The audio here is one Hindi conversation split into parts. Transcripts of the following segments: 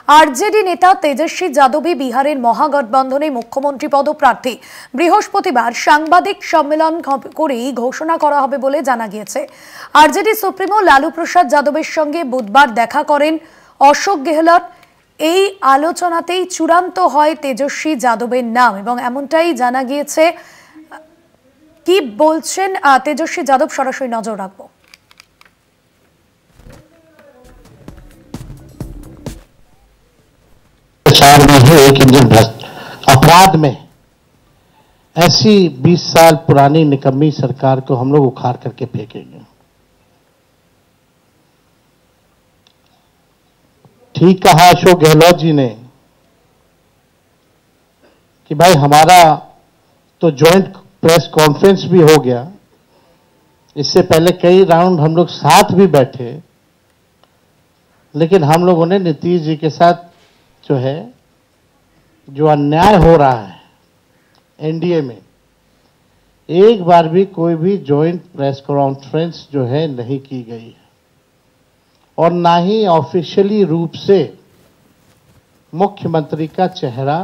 আরজেডি নেতা তেজস্বী যাদবই বিহারের মহাগঠবন্ধনে মুখ্যমন্ত্রী পদপ্রার্থী। বৃহস্পতিবার সাংবাদিক সম্মেলন করেই ঘোষণা করা হবে বলে জানা গিয়েছে। আরজেডি সুপ্রিমো লালু প্রসাদ যাদবের সঙ্গে বুধবার দেখা করেন অশোক গেহলট। এই আলোচনাতেই চূড়ান্ত হয় তেজস্বী যাদবের নাম এবং এমনটাই জানা গিয়েছে। কি বলছেন তেজস্বী যাদব, সরাসরি নজর রাখবো। में है एक इंजन भ्रष्ट अपराध में ऐसी 20 साल पुरानी निकम्मी सरकार को हम लोग उखाड़ करके फेंकेंगे। ठीक कहा अशोक गहलोत जी ने कि भाई हमारा तो जॉइंट प्रेस कॉन्फ्रेंस भी हो गया, इससे पहले कई राउंड हम लोग साथ भी बैठे, लेकिन हम लोगों ने नीतीश जी के साथ जो है जो अन्याय हो रहा है एनडीए में, एक बार भी कोई भी जॉइंट प्रेस कॉन्फ्रेंस जो है नहीं की गई है और ना ही ऑफिशियली रूप से मुख्यमंत्री का चेहरा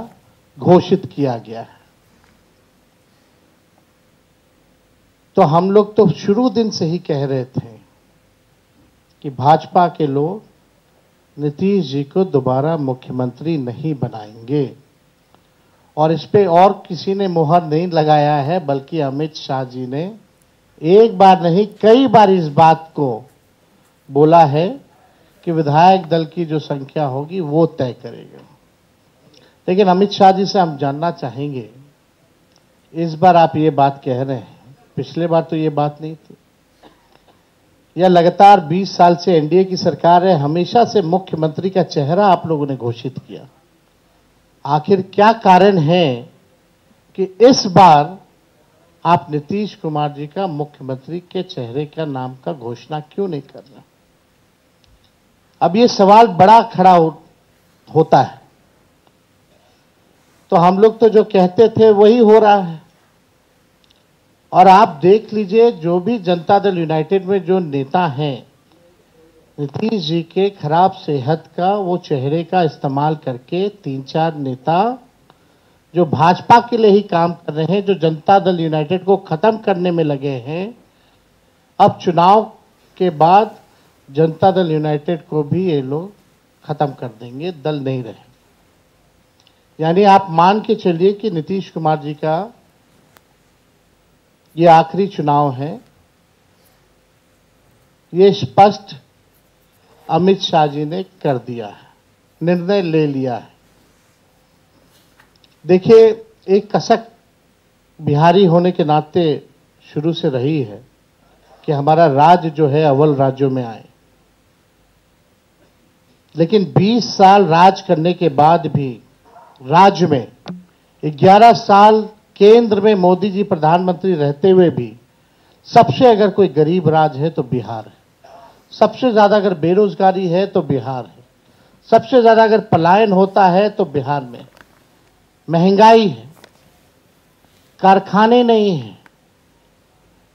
घोषित किया गया है। तो हम लोग तो शुरू दिन से ही कह रहे थे कि भाजपा के लोग नीतीश जी को दोबारा मुख्यमंत्री नहीं बनाएंगे और इस पे और किसी ने मुहर नहीं लगाया है, बल्कि अमित शाह जी ने एक बार नहीं कई बार इस बात को बोला है कि विधायक दल की जो संख्या होगी वो तय करेगा। लेकिन अमित शाह जी से हम जानना चाहेंगे, इस बार आप ये बात कह रहे हैं, पिछले बार तो ये बात नहीं थी। यह लगातार 20 साल से एनडीए की सरकार है, हमेशा से मुख्यमंत्री का चेहरा आप लोगों ने घोषित किया। आखिर क्या कारण है कि इस बार आप नीतीश कुमार जी का मुख्यमंत्री के चेहरे का नाम का घोषणा क्यों नहीं कर रहे? अब ये सवाल बड़ा खड़ा होता है। तो हम लोग तो जो कहते थे वही हो रहा है। और आप देख लीजिए, जो भी जनता दल यूनाइटेड में जो नेता हैं, नीतीश जी के खराब सेहत का वो चेहरे का इस्तेमाल करके 3-4 नेता जो भाजपा के लिए ही काम कर रहे हैं, जो जनता दल यूनाइटेड को खत्म करने में लगे हैं, अब चुनाव के बाद जनता दल यूनाइटेड को भी ये लोग खत्म कर देंगे, दल नहीं रहे। यानी आप मान के चलिए कि नीतीश कुमार जी का ये आखिरी चुनाव है। ये स्पष्ट अमित शाह जी ने कर दिया है, निर्णय ले लिया है। देखिए, एक कसक बिहारी होने के नाते शुरू से रही है कि हमारा राज्य जो है अव्वल राज्यों में आए, लेकिन 20 साल राज करने के बाद भी राज्य में 11 साल केंद्र में मोदी जी प्रधानमंत्री रहते हुए भी सबसे अगर कोई गरीब राज्य है तो बिहार है, सबसे ज्यादा अगर बेरोजगारी है तो बिहार है, सबसे ज्यादा अगर पलायन होता है तो बिहार में महंगाई है, कारखाने नहीं है,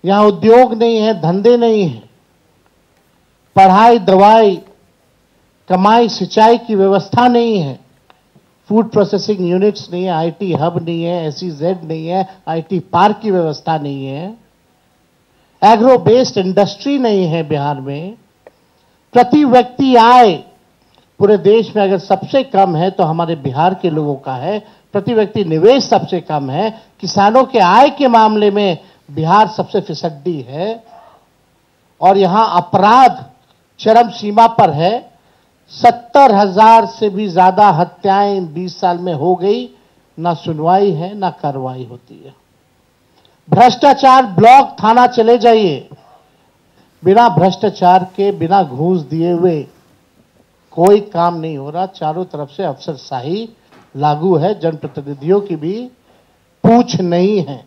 यहां उद्योग नहीं है, धंधे नहीं है, पढ़ाई दवाई कमाई सिंचाई की व्यवस्था नहीं है, फूड प्रोसेसिंग यूनिट्स नहीं है, आईटी हब नहीं है, एसईजेड नहीं है, आईटी पार्क की व्यवस्था नहीं है, एग्रो बेस्ड इंडस्ट्री नहीं है बिहार में। प्रति व्यक्ति आय पूरे देश में अगर सबसे कम है तो हमारे बिहार के लोगों का है। प्रति व्यक्ति निवेश सबसे कम है। किसानों के आय के मामले में बिहार सबसे फिसड्डी है और यहां अपराध चरम सीमा पर है। 70,000 से भी ज्यादा हत्याएं 20 साल में हो गई, ना सुनवाई है ना कार्रवाई होती है। भ्रष्टाचार ब्लॉक थाना चले जाइए, बिना भ्रष्टाचार के बिना घूस दिए हुए कोई काम नहीं हो रहा। चारों तरफ से अफसरशाही लागू है, जनप्रतिनिधियों की भी पूछ नहीं है,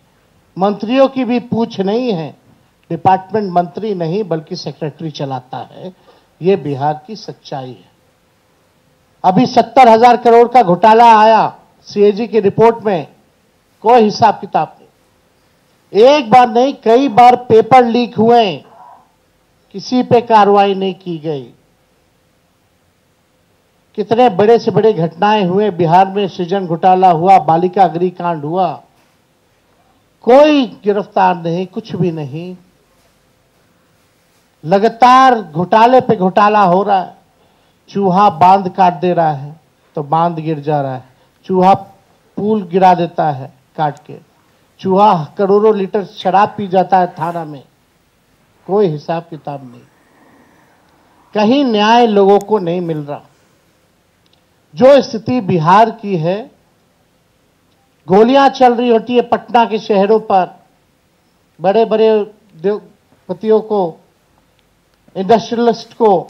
मंत्रियों की भी पूछ नहीं है, डिपार्टमेंट मंत्री नहीं बल्कि सेक्रेटरी चलाता है। ये बिहार की सच्चाई है। अभी 70,000 करोड़ का घोटाला आया सीएजी की रिपोर्ट में, कोई हिसाब किताब नहीं। एक बार नहीं कई बार पेपर लीक हुए, किसी पे कार्रवाई नहीं की गई। कितने बड़े से बड़े घटनाएं हुए बिहार में, सृजन घोटाला हुआ, बालिका अग्निकांड हुआ, कोई गिरफ्तार नहीं, कुछ भी नहीं। लगातार घोटाले पे घोटाला हो रहा है। चूहा बांध काट दे रहा है तो बांध गिर जा रहा है, चूहा पुल गिरा देता है काट के, चूहा करोड़ों लीटर शराब पी जाता है थाना में, कोई हिसाब किताब नहीं। कहीं न्याय लोगों को नहीं मिल रहा। जो स्थिति बिहार की है, गोलियां चल रही होती है पटना के शहरों पर, बड़े बड़े उद्योगपतियों को, इंडस्ट्रियलिस्ट को।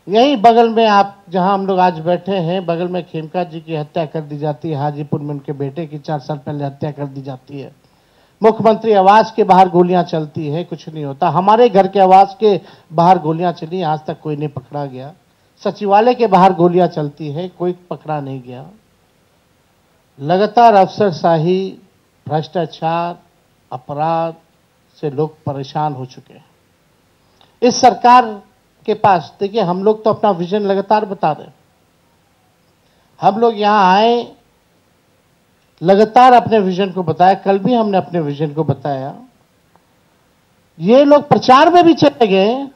यहीं बगल में आप जहां हम लोग आज बैठे हैं, बगल में खेमका जी की हत्या कर दी जाती है, हाजीपुर में उनके बेटे की 4 साल पहले हत्या कर दी जाती है। मुख्यमंत्री आवास के बाहर गोलियां चलती है, कुछ नहीं होता। हमारे घर के आवास के बाहर गोलियां चली, आज तक कोई नहीं पकड़ा गया। सचिवालय के बाहर गोलियां चलती है, कोई पकड़ा नहीं गया। लगातार अफसरशाही, भ्रष्टाचार, अपराध से लोग परेशान हो चुके हैं। इस सरकार के पास, देखिए, हम लोग तो अपना विजन लगातार बता रहे हैं। हम लोग यहां आए, लगातार अपने विजन को बताया, कल भी हमने अपने विजन को बताया। ये लोग प्रचार में भी चले गए,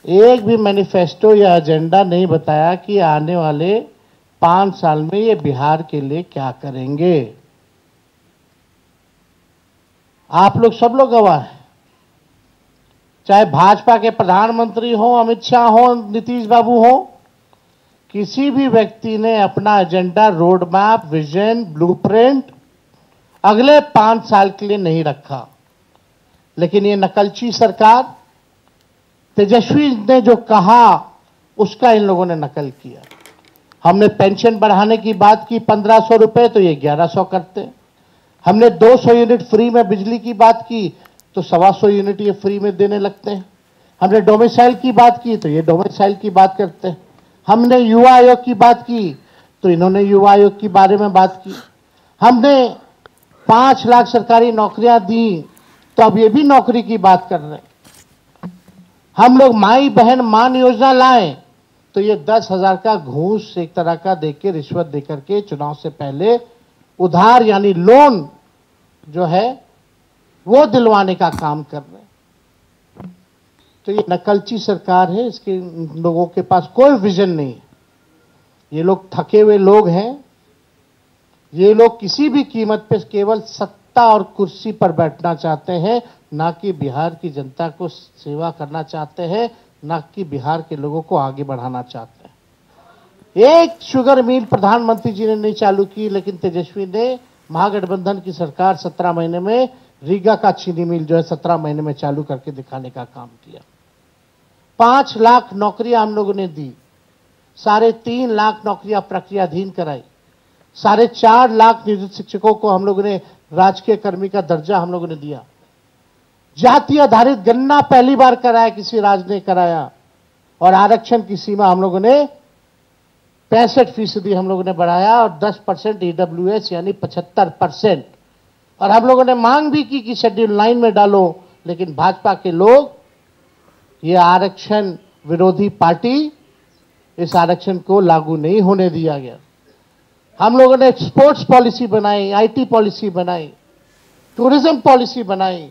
एक भी मैनिफेस्टो या एजेंडा नहीं बताया कि आने वाले 5 साल में ये बिहार के लिए क्या करेंगे। आप लोग सब लोग गवाह हैं, चाहे भाजपा के प्रधानमंत्री हो, अमित शाह हो, नीतीश बाबू हो, किसी भी व्यक्ति ने अपना agenda, road map, vision, blueprint अगले 5 साल के लिए नहीं रखा। लेकिन ये नकलची सरकार, तेजस्वी ने जो कहा उसका इन लोगों ने नकल किया। हमने पेंशन बढ़ाने की बात की 1500 रुपए, तो ये 1100 करते। हमने 200 यूनिट फ्री में बिजली की बात की तो 125 यूनिट ये फ्री में देने लगते हैं। हमने डोमिसाइल की बात की तो ये डोमिसाइल की बात करते हैं। हमने युवा आयोग की बात की तो इन्होंने युवा आयोग के बारे में बात की। हमने 5 लाख सरकारी नौकरियां दी तो अब ये भी नौकरी की बात कर रहे हैं। हम लोग माई बहन मान योजना लाए तो ये 10,000 का घूस एक तरह का देके, रिश्वत देकर के चुनाव से पहले उधार यानी लोन जो है वो दिलवाने का काम कर रहे हैं। तो ये नकलची सरकार है, इसके लोगों के पास कोई विजन नहीं है। ये लोग थके हुए लोग हैं। ये लोग किसी भी कीमत पे केवल सत्ता और कुर्सी पर बैठना चाहते हैं, ना कि बिहार की जनता को सेवा करना चाहते हैं, ना कि बिहार के लोगों को आगे बढ़ाना चाहते हैं। एक शुगर मिल प्रधानमंत्री जी ने नहीं चालू की, लेकिन तेजस्वी ने, महागठबंधन की सरकार 17 महीने में रीगा का चीनी मिल जो है 17 महीने में चालू करके दिखाने का काम किया। 5 लाख नौकरियां हम लोगों ने दी, 3.5 लाख नौकरियां प्रक्रियाधीन कराई, 4.5 लाख नियोजित शिक्षकों को हम लोगों ने राजकीय कर्मी का दर्जा हम लोगों ने दिया। जाति आधारित गणना पहली बार कराया, किसी राज्य ने कराया। और आरक्षण की सीमा हम लोगों ने 65% हम लोगों ने बढ़ाया और 10% EWS यानी 75%। और हम लोगों ने मांग भी की कि शेड्यूल 9 में डालो, लेकिन भाजपा के लोग, ये आरक्षण विरोधी पार्टी, इस आरक्षण को लागू नहीं होने दिया गया। हम लोगों ने स्पोर्ट्स पॉलिसी बनाई, IT पॉलिसी बनाई, टूरिज्म पॉलिसी बनाई।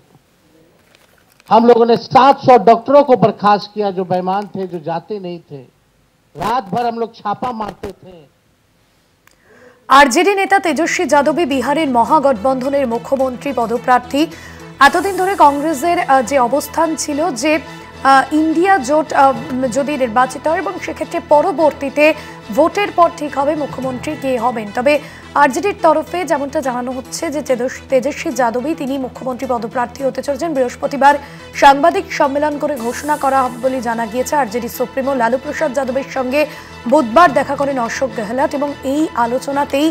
हम लोगों ने 700 डॉक्टरों को बर्खास्त किया जो बेईमान थे, जो जाते नहीं थे। रात भर हम लोग छापा मारते थे। आरजेडी नेता तेजस्वी যাদবই বিহারের মহাগঠবন্ধনের মুখ্যমন্ত্রী পদপ্রার্থী। এতদিন ধরে কংগ্রেসের যে অবস্থান ছিল যে ইন্ডিয়া জোট যদি নির্বাচিত হয় এবং সেক্ষেত্রে পরবর্তীতে ভোটের পর ঠিক হবে মুখ্যমন্ত্রী কে হবেন। তবে আরজেডির তরফে যেমনটা জানানো হচ্ছে যে তেজস্বী যাদবই তিনি মুখ্যমন্ত্রী পদপ্রার্থী হতে চলেছেন। বৃহস্পতিবার সাংবাদিক সম্মেলন করে ঘোষণা করা হবে বলে জানা গিয়েছে। আরজেডি সুপ্রিমো লালু প্রসাদ যাদবের সঙ্গে বুধবার দেখা করেন অশোক গেহলট এবং এই আলোচনাতেই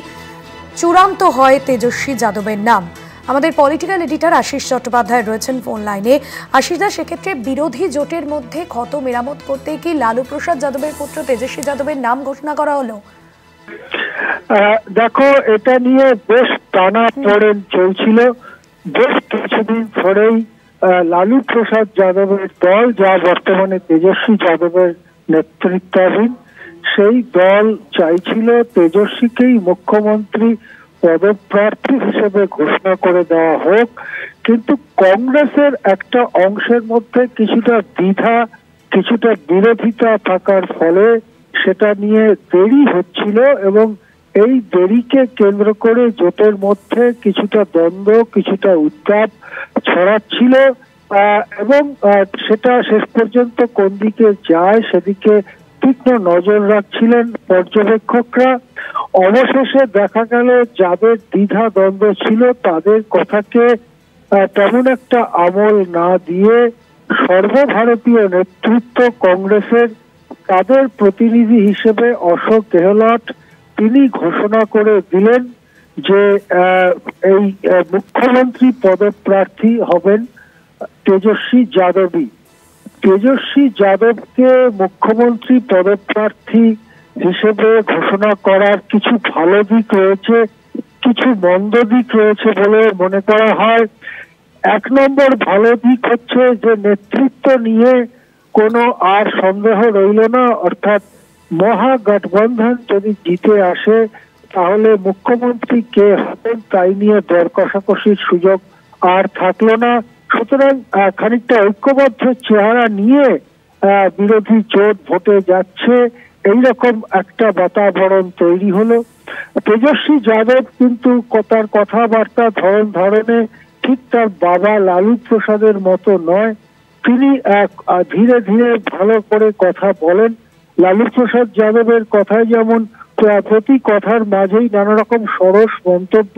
চূড়ান্ত হয় তেজস্বী যাদবের নাম। আমাদের পলিটিক্যাল এডিটর আশিস চট্টোপাধ্যায় রয়েছেন ফোন লাইনে। আশিসদা, সেক্ষেত্রে বিরোধী জোটের মধ্যে ক্ষত মেরামত করতে কি লালু প্রসাদ যাদবের পুত্র তেজস্বী যাদবের নাম ঘোষণা করা হলো? দেখো, এটা নিয়ে বেশ টানাপোড়েন চলছিল। বেশ কিছুদিন ধরেই লালু প্রসাদ যাদবের দল, যা বর্তমানে তেজস্বী যাদবের নেতৃত্বাধীন, সেই দল চাইছিল তেজস্বীকেই মুখ্যমন্ত্রী পদপ্রার্থী হিসেবে ঘোষণা করে দেওয়া হোক, কিন্তু কংগ্রেসের একটা অংশের মধ্যে কিছুটা দ্বিধা, কিছুটা বিরোধিতা থাকার ফলে সেটা নিয়ে দেরি হচ্ছিল এবং এই দেরিকে কেন্দ্র করে জোটের মধ্যে কিছুটা দ্বন্দ্ব, কিছুটা উত্তাপ ছড়াচ্ছিল এবং সেটা শেষ পর্যন্ত কোন দিকে যায় সেদিকে তীক্ষ্ণ নজর রাখছিলেন পর্যবেক্ষকরা। অবশেষে দেখা গেল যাদের দ্বিধা দ্বন্দ্ব ছিল তাদের কথাকে তেমন একটা আমল না দিয়ে সর্বভারতীয় নেতৃত্ব কংগ্রেসের তাদের প্রতিনিধি হিসেবে অশোক গেহলট তিনি ঘোষণা করে দিলেন যে এই মুখ্যমন্ত্রী পদপ্রার্থী হবেন তেজস্বী যাদবই। তেজস্বী যাদবকে মুখ্যমন্ত্রী পদপ্রার্থী হিসেবে ঘোষণা করার কিছু ভালো দিক রয়েছে, কিছু মন্দ দিক রয়েছে বলে মনে করা হয়। এক নম্বর ভালো দিক হচ্ছে যে নেতৃত্ব নিয়ে কোনো আর সন্দেহ রইল না, অর্থাৎ মহাগঠবন্ধন যদি জিতে আসে তাহলে মুখ্যমন্ত্রী কে হবেন তাই নিয়ে দর কষাকষির সুযোগ আর থাকলো না। সুতরাং খানিকটা ঐক্যবদ্ধ চেহারা নিয়ে বিরোধী জোট ভোটে যাচ্ছে, এইরকম একটা বাতাবরণ তৈরি হলো। তেজস্বী যাদব কিন্তু তার কথাবার্তা ধরনে ঠিক তার বাবা লালু প্রসাদের মতো নয়। তিনি ধীরে ধীরে ভালো করে কথা বলেন। লালু প্রসাদ যাদবের কথায় যেমন প্রতি কথার মাঝেই নানা রকম সরস মন্তব্য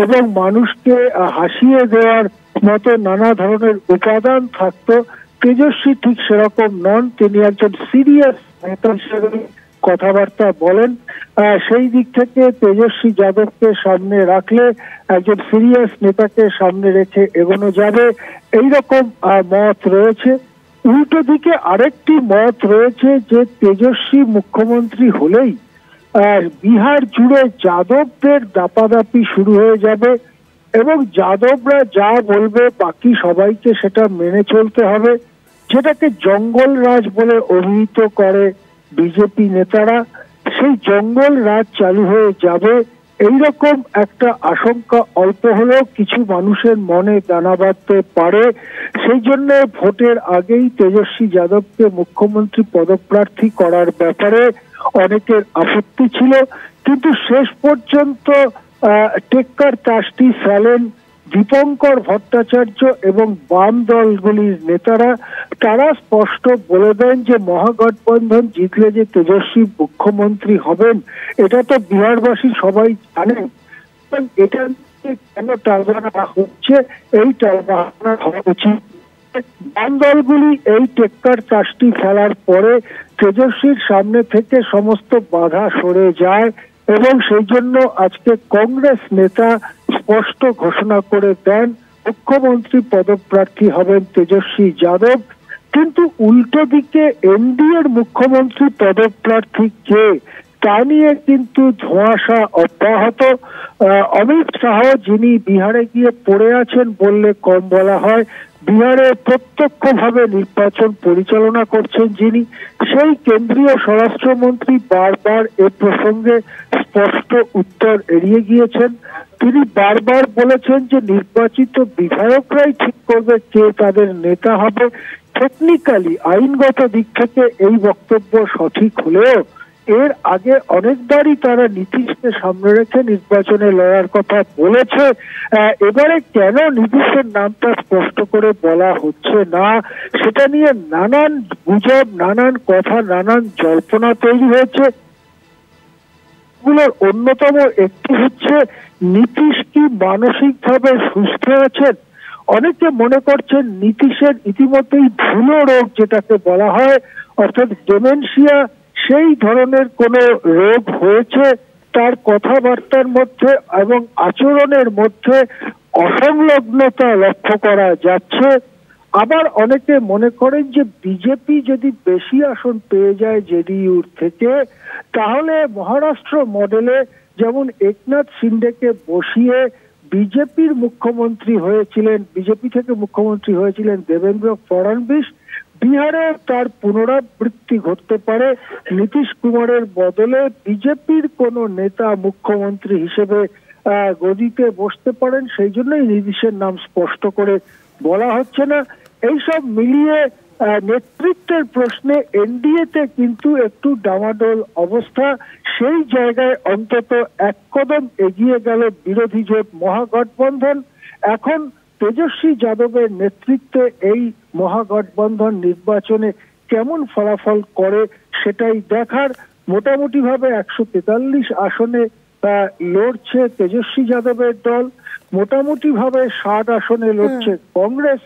এবং মানুষকে হাসিয়ে দেওয়ার মতো নানা ধরনের উপাদান থাকতো, তেজস্বী ঠিক সেরকম নন। তিনি একজন সিরিয়াস নেতা হিসেবে কথাবার্তা বলেন। সেই দিক থেকে তেজস্বী যাদবকে সামনে রাখলে একজন সিরিয়াস নেতাকে সামনে রেখে এগোনো যাবে, এইরকম মত রয়েছে। উল্টো দিকে আরেকটি মত রয়েছে যে তেজস্বী মুখ্যমন্ত্রী হলেই বিহার জুড়ে যাদবদের দাপাদাপি শুরু হয়ে যাবে এবং যাদবরা যা বলবে বাকি সবাইকে সেটা মেনে চলতে হবে, যেটাকে জঙ্গল রাজ বলে অভিহিত করে বিজেপি নেতারা। সেই জঙ্গল রাজ চালু হয়ে যাবে, এইরকম একটা আশঙ্কা অল্প হলেও কিছু মানুষের মনে দানা বাঁধতে পারে। সেই জন্য ভোটের আগেই তেজস্বী যাদবকে মুখ্যমন্ত্রী পদপ্রার্থী করার ব্যাপারে অনেকের আপত্তি ছিল, কিন্তু শেষ পর্যন্ত টেক্কার তাসটি ফেলেন দীপঙ্কর ভট্টাচার্য এবং বাম দলগুলির নেতারা। তারা স্পষ্ট বলে দেন যে মহাগঠবন্ধন জিতলে যে তেজস্বী মুখ্যমন্ত্রী হবেন এটা তো বিহারবাসী সবাই জানেন, এটা কেন টালবাহানা হচ্ছে, এই টালবাহানা হওয়া উচিত। বাম দলগুলি এই টেক্কার তাসটি ফেলার পরে তেজস্বীর সামনে থেকে সমস্ত বাধা সরে যায় এবং সেই জন্য আজকে কংগ্রেস নেতা স্পষ্ট ঘোষণা করে দেন মুখ্যমন্ত্রী পদপ্রার্থী হবেন তেজস্বী যাদব। কিন্তু উল্টো দিকে এনডিএর মুখ্যমন্ত্রী পদপ্রার্থী কে তা নিয়ে কিন্তু ধোঁয়াশা অব্যাহত। অমিত শাহ যিনি বিহারে গিয়ে পড়ে আছেন বললে কম বলা হয়, বিহারে প্রত্যক্ষভাবে নির্বাচন পরিচালনা করছেন যিনি, সেই কেন্দ্রীয় স্বরাষ্ট্রমন্ত্রী বারবার এ প্রসঙ্গে স্পষ্ট উত্তর এড়িয়ে গিয়েছেন। তিনি বারবার বলেছেন যে নির্বাচিত বিধায়করাই ঠিক করবে কে তাদের নেতা হবে। টেকনিক্যালি আইনগত দিক থেকে এই বক্তব্য সঠিক হলেও এর আগে অনেকবারই তারা নীতিশকে সামনে রেখে নির্বাচনে লড়ার কথা বলেছে। এবারে কেন নীতিশের নামটা স্পষ্ট করে বলা হচ্ছে না সেটা নিয়ে নানান গুজব, নানান কথা, নানান জল্পনা তৈরি হয়েছে। গুলোর অন্যতম একটি হচ্ছে নীতিশ কি মানসিকভাবে সুস্থ আছেন। অনেকে মনে করছেন নীতিশের ইতিমধ্যেই ভুলো রোগ যেটাকে বলা হয়, অর্থাৎ ডেমেনশিয়া, সেই ধরনের কোন রোগ হয়েছে। তার কথাবার্তার মধ্যে এবং আচরণের মধ্যে অসংলগ্নতা লক্ষ্য করা যাচ্ছে। আবার অনেকে মনে করেন যে বিজেপি যদি বেশি আসন পেয়ে যায় জেডিইউর থেকে তাহলে মহারাষ্ট্র মডেলে যেমন একনাথ শিন্ডেকে বসিয়ে বিজেপির মুখ্যমন্ত্রী হয়েছিলেন, বিজেপি থেকে মুখ্যমন্ত্রী হয়েছিলেন দেবেন্দ্র ফডনবিস, বিহারে তার পুনরাবৃত্তি ঘটতে পারে। নীতিশ কুমারের বদলে বিজেপির কোন নেতা মুখ্যমন্ত্রী হিসেবে গদিতে বসতে পারেন, সেই জন্যই নীতিশের নাম স্পষ্ট করে বলা হচ্ছে না। এইসব মিলিয়ে নেতৃত্বের প্রশ্নে এনডিএতে কিন্তু একটু ডামাডোল অবস্থা। সেই জায়গায় অন্তত এক কদম এগিয়ে গেল বিরোধী জোট মহাগঠবন্ধন। এখন তেজস্বী যাদবের নেতৃত্বে এই মহাগঠবন্ধন নির্বাচনে কেমন ফলাফল করে সেটাই দেখার। মোটামুটি ভাবে 143 আসনে লড়ছে তেজস্বী যাদবের দল, মোটামুটি ভাবে 60 আসনে লড়ছে কংগ্রেস,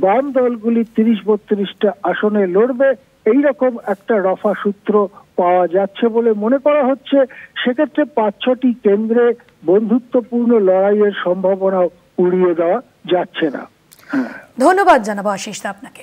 বাম দলগুলি 30-32টা আসনে লড়বে। এইরকম একটা রফা সূত্র পাওয়া যাচ্ছে বলে মনে করা হচ্ছে। সেক্ষেত্রে 5-6টি কেন্দ্রে বন্ধুত্বপূর্ণ লড়াইয়ের সম্ভাবনাও উড়িয়ে দেওয়া যাচ্ছে না। ধন্যবাদ জানাবো আশিস দা আপনাকে।